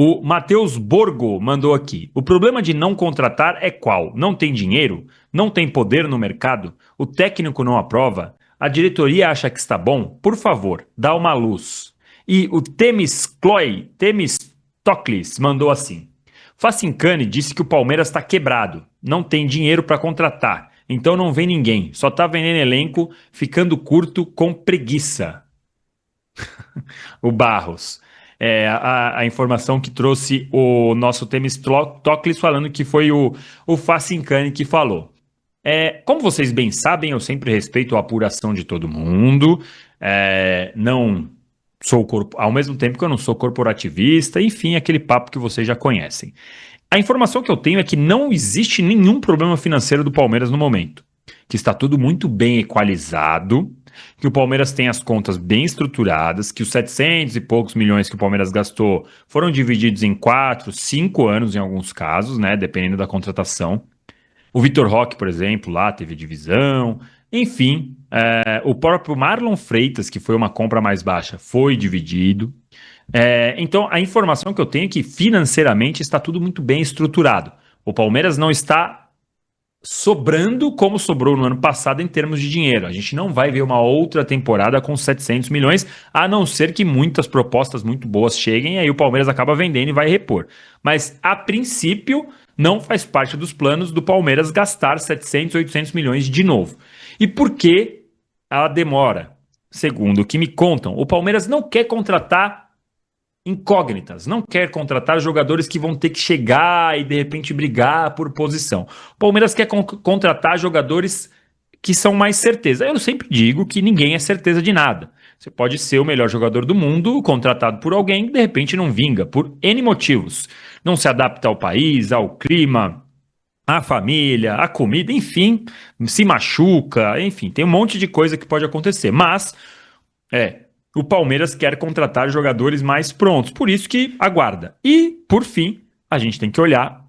O Matheus Borgo mandou aqui. O problema de não contratar é qual? Não tem dinheiro? Não tem poder no mercado? O técnico não aprova? A diretoria acha que está bom? Por favor, dá uma luz. E o Temistocles mandou assim. Facincani disse que o Palmeiras está quebrado. Não tem dinheiro para contratar. Então não vem ninguém. Só tá vendendo elenco, ficando curto com preguiça. O Barros. A informação que trouxe o nosso Temistocles falando que foi o Facincani que falou. Como vocês bem sabem, eu sempre respeito a apuração de todo mundo. Não sou ao mesmo tempo que eu não sou corporativista, enfim, aquele papo que vocês já conhecem. A informação que eu tenho é que não existe nenhum problema financeiro do Palmeiras no momento, que está tudo muito bem equalizado, que o Palmeiras tem as contas bem estruturadas, que os 700 e poucos milhões que o Palmeiras gastou foram divididos em 4, 5 anos em alguns casos, né, dependendo da contratação. O Vitor Roque, por exemplo, lá teve divisão. Enfim, o próprio Marlon Freitas, que foi uma compra mais baixa, foi dividido. Então, a informação que eu tenho é que financeiramente está tudo muito bem estruturado. O Palmeiras não está sobrando como sobrou no ano passado em termos de dinheiro. A gente não vai ver uma outra temporada com 700 milhões, a não ser que muitas propostas muito boas cheguem e aí o Palmeiras acaba vendendo e vai repor. Mas, a princípio, não faz parte dos planos do Palmeiras gastar 700, 800 milhões de novo. E por que ela demora? Segundo o que me contam, o Palmeiras não quer contratar incógnitas, não quer contratar jogadores que vão ter que chegar e de repente brigar por posição. O Palmeiras quer contratar jogadores que são mais certeza. Eu sempre digo que ninguém é certeza de nada. Você pode ser o melhor jogador do mundo, contratado por alguém, que de repente não vinga, por N motivos. Não se adapta ao país, ao clima, à família, à comida, enfim, se machuca, enfim, tem um monte de coisa que pode acontecer. Mas o Palmeiras quer contratar jogadores mais prontos, por isso que aguarda. E, por fim, a gente tem que olhar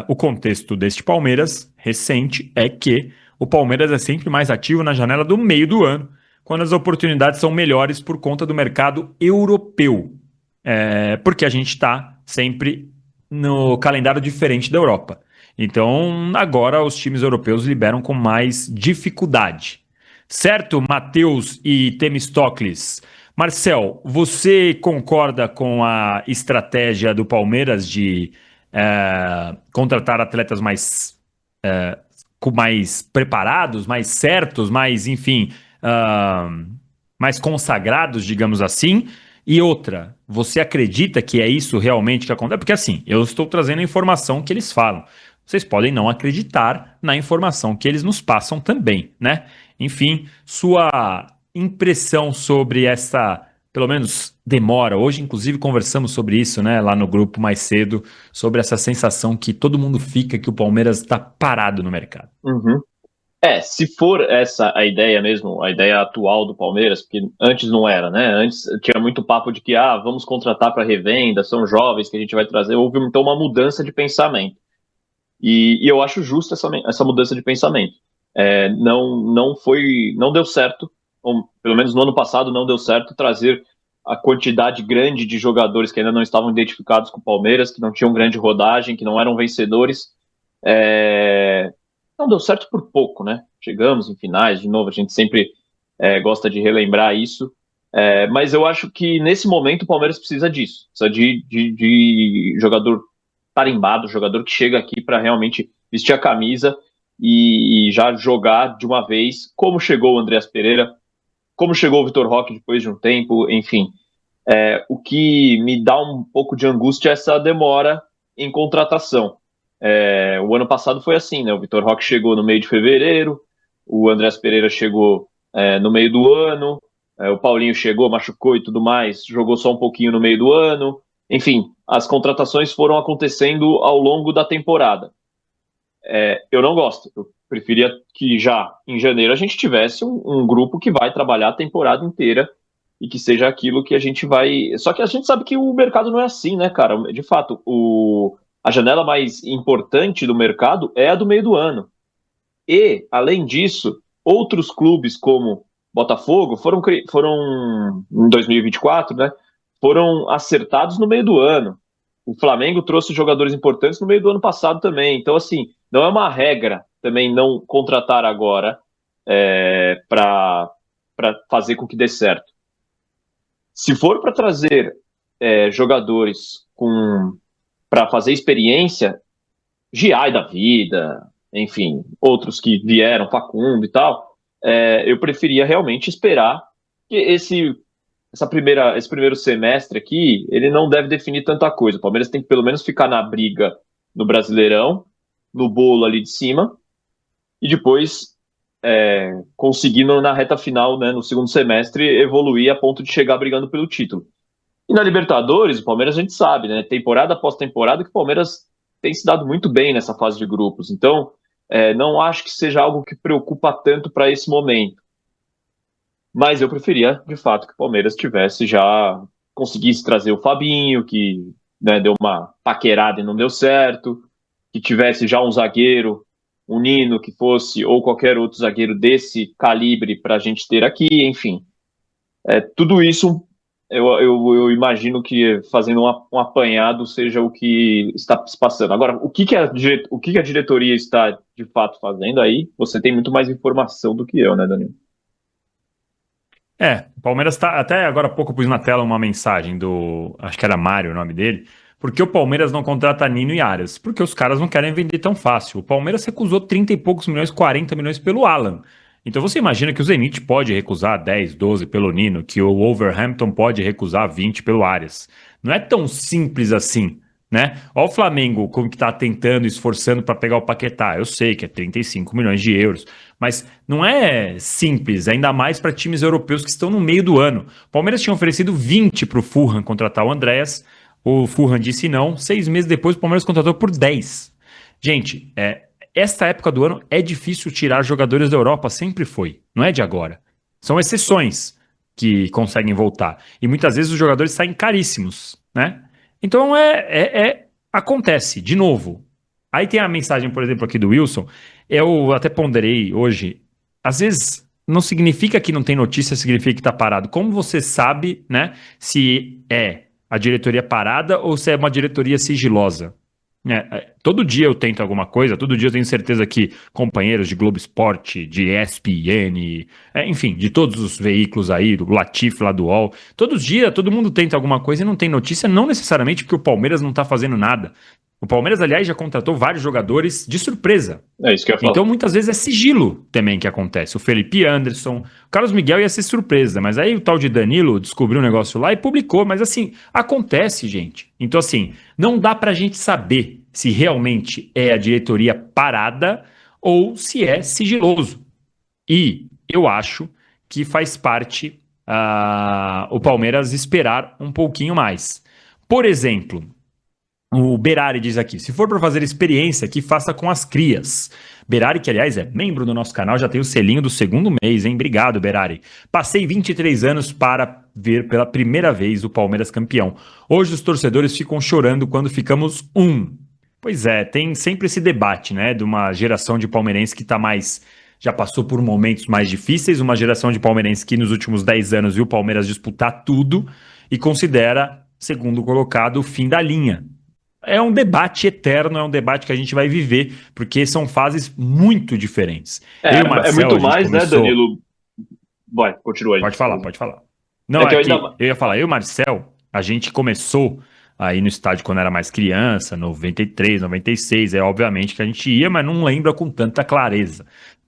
o contexto deste Palmeiras recente, é que o Palmeiras é sempre mais ativo na janela do meio do ano, quando as oportunidades são melhores por conta do mercado europeu. Porque a gente está sempre no calendário diferente da Europa. Então, agora os times europeus liberam com mais dificuldade. Certo, Matheus e Temistocles? Marcel, você concorda com a estratégia do Palmeiras de contratar atletas mais preparados, mais certos, mais, enfim, mais consagrados, digamos assim? E outra, você acredita que é isso realmente que acontece? Porque assim, eu estou trazendo a informação que eles falam. Vocês podem não acreditar na informação que eles nos passam também, né? Enfim, sua impressão sobre essa, pelo menos, demora. Hoje, inclusive, conversamos sobre isso, né, lá no grupo mais cedo, sobre essa sensação que todo mundo fica que o Palmeiras está parado no mercado. Uhum. Se for essa a ideia mesmo, a ideia atual do Palmeiras, porque antes não era, né? Antes tinha muito papo de que vamos contratar para revenda, são jovens que a gente vai trazer. Houve então uma mudança de pensamento. E eu acho justa essa mudança de pensamento. Não deu certo, ou pelo menos no ano passado não deu certo, trazer a quantidade grande de jogadores que ainda não estavam identificados com o Palmeiras, que não tinham grande rodagem, que não eram vencedores. Não deu certo por pouco, né? Chegamos em finais, de novo, a gente sempre gosta de relembrar isso. Mas eu acho que nesse momento o Palmeiras precisa disso, precisa de jogador tarimbado, jogador que chega aqui para realmente vestir a camisa e já jogar de uma vez, como chegou o Andreas Pereira, como chegou o Vitor Roque depois de um tempo, enfim. O que me dá um pouco de angústia é essa demora em contratação. O ano passado foi assim, né? O Vitor Roque chegou no meio de fevereiro, o Andreas Pereira chegou no meio do ano, o Paulinho chegou, machucou e tudo mais, jogou só um pouquinho no meio do ano. Enfim, as contratações foram acontecendo ao longo da temporada. Eu não gosto. Eu preferia que já em janeiro a gente tivesse um grupo que vai trabalhar a temporada inteira e que seja aquilo que a gente vai. Só que a gente sabe que o mercado não é assim, né, cara? De fato, a janela mais importante do mercado é a do meio do ano. E, além disso, outros clubes como Botafogo foram em 2024, né? Foram acertados no meio do ano. o Flamengo trouxe jogadores importantes no meio do ano passado também. Então, assim, não é uma regra também não contratar agora para fazer com que dê certo. Se for para trazer jogadores para fazer experiência, Giai da vida, enfim, outros que vieram, Facundo e tal, eu preferia realmente esperar que esse primeiro semestre aqui, ele não deve definir tanta coisa. O Palmeiras tem que pelo menos ficar na briga no Brasileirão, no bolo ali de cima, e depois conseguindo na reta final, né, no segundo semestre, evoluir a ponto de chegar brigando pelo título. E na Libertadores, o Palmeiras a gente sabe, né, temporada após temporada, que o Palmeiras tem se dado muito bem nessa fase de grupos. Então, não acho que seja algo que preocupa tanto para esse momento. Mas eu preferia, de fato, que o Palmeiras conseguisse trazer o Fabinho, que, né, deu uma paquerada e não deu certo, que tivesse já um zagueiro, um Nino, que fosse, ou qualquer outro zagueiro desse calibre para a gente ter aqui, enfim. Tudo isso eu imagino que fazendo um apanhado seja o que está se passando. Agora, o que a diretoria está de fato fazendo aí, você tem muito mais informação do que eu, né, Danilo? O Palmeiras tá. Até agora há pouco eu pus na tela uma mensagem do. Acho que era Mário o nome dele. Por que o Palmeiras não contrata Nino e Arias? Porque os caras não querem vender tão fácil. O Palmeiras recusou 30 e poucos milhões, 40 milhões pelo Alan. Então você imagina que o Zenit pode recusar 10, 12 pelo Nino, que o Wolverhampton pode recusar 20 pelo Arias. Não é tão simples assim, né? Olha o Flamengo como que tá tentando, esforçando para pegar o Paquetá. Eu sei que é 35 milhões de euros, mas não é simples, ainda mais para times europeus que estão no meio do ano. O Palmeiras tinha oferecido 20 para o Fulham contratar o Andréas, o Fulham disse não, 6 meses depois o Palmeiras contratou por 10. Gente, esta época do ano é difícil tirar jogadores da Europa, sempre foi, não é de agora. São exceções que conseguem voltar. E muitas vezes os jogadores saem caríssimos, né? Então acontece, de novo. Aí tem a mensagem, por exemplo, aqui do Wilson. Eu até ponderei hoje. Às vezes não significa que não tem notícia, significa que está parado. Como você sabe, né, se é a diretoria parada ou se é uma diretoria sigilosa? Todo dia eu tento alguma coisa, todo dia eu tenho certeza que companheiros de Globo Esporte, de ESPN, enfim, de todos os veículos aí, do Latif lá do UOL, todos os dias todo mundo tenta alguma coisa e não tem notícia, não necessariamente porque o Palmeiras não está fazendo nada. O Palmeiras, aliás, já contratou vários jogadores de surpresa. É isso que eu ia falar. Então, muitas vezes é sigilo também que acontece. O Felipe Anderson, o Carlos Miguel ia ser surpresa, mas aí o tal de Danilo descobriu um negócio lá e publicou. Mas assim, acontece, gente. Então, assim, não dá pra gente saber se realmente é a diretoria parada ou se é sigiloso. E eu acho que faz parte o Palmeiras esperar um pouquinho mais. Por exemplo, o Berari diz aqui, se for para fazer experiência, que faça com as crias. Berari, que aliás é membro do nosso canal, já tem o selinho do segundo mês, hein? Obrigado, Berari. Passei 23 anos para ver pela primeira vez o Palmeiras campeão. Hoje os torcedores ficam chorando quando ficamos um. Pois é, tem sempre esse debate, né? De uma geração de palmeirenses que tá mais... Já passou por momentos mais difíceis, uma geração de palmeirenses que nos últimos 10 anos viu o Palmeiras disputar tudo e considera, segundo colocado, o fim da linha. É um debate eterno, é um debate que a gente vai viver, porque são fases muito diferentes. Eu e o Marcel, muito mais, começou... né, Danilo? Vai, continua aí. Pode falar. Não, eu ia falar, eu e o Marcel, a gente começou aí no estádio quando era mais criança, 93, 96, obviamente que a gente ia, mas não lembra com tanta clareza.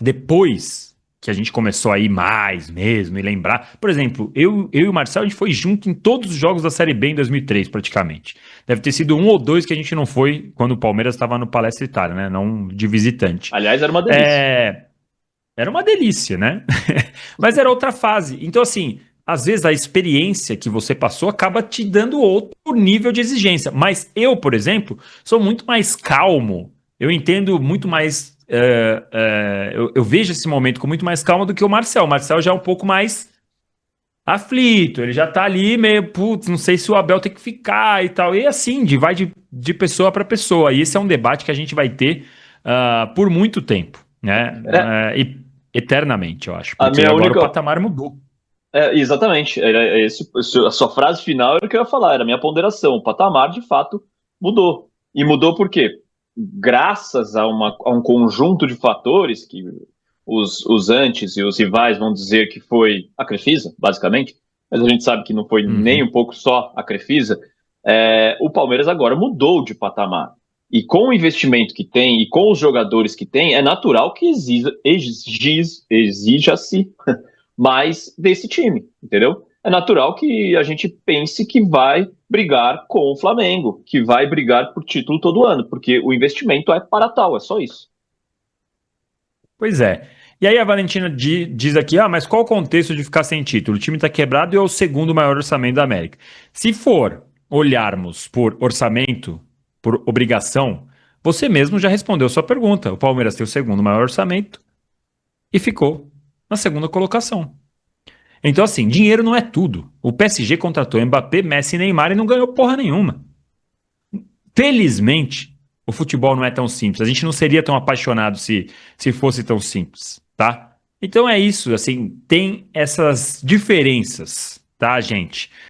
Depois que a gente começou a ir mais mesmo e lembrar. Por exemplo, eu e o Marcel, a gente foi junto em todos os jogos da Série B em 2003, praticamente. Deve ter sido um ou dois que a gente não foi quando o Palmeiras estava no Palestra Itália, né? Não de visitante. Aliás, era uma delícia. Era uma delícia, né? Mas era outra fase. Então, assim, às vezes a experiência que você passou acaba te dando outro nível de exigência. Mas eu, por exemplo, sou muito mais calmo. Eu entendo muito mais... eu vejo esse momento com muito mais calma do que o Marcel. O Marcel já é um pouco mais aflito, ele já tá ali meio, putz, não sei se o Abel tem que ficar e tal. E assim, vai de pessoa para pessoa. E esse é um debate que a gente vai ter por muito tempo, né? E eternamente, eu acho. Porque agora o patamar mudou. Exatamente. A sua frase final era o que eu ia falar, era a minha ponderação. O patamar, de fato, Mudou. E mudou por quê? Graças a um conjunto de fatores que os antes e os rivais vão dizer que foi a Crefisa, basicamente, mas a gente sabe que não foi nem Uhum. um pouco só a Crefisa. O Palmeiras agora mudou de patamar. E com o investimento que tem e com os jogadores que tem, é natural que exija-se mais desse time, entendeu? É natural que a gente pense que vai brigar com o Flamengo, que vai brigar por título todo ano, porque o investimento é para tal, é só isso. Pois é. E aí a Valentina diz aqui, mas qual o contexto de ficar sem título? O time está quebrado e é o segundo maior orçamento da América. Se for olharmos por orçamento, por obrigação, você mesmo já respondeu sua pergunta. O Palmeiras tem o segundo maior orçamento e ficou na segunda colocação. Então, assim, dinheiro não é tudo. O PSG contratou Mbappé, Messi e Neymar e não ganhou porra nenhuma. Felizmente, o futebol não é tão simples. A gente não seria tão apaixonado se fosse tão simples, tá? Então é isso, assim, tem essas diferenças, tá, gente?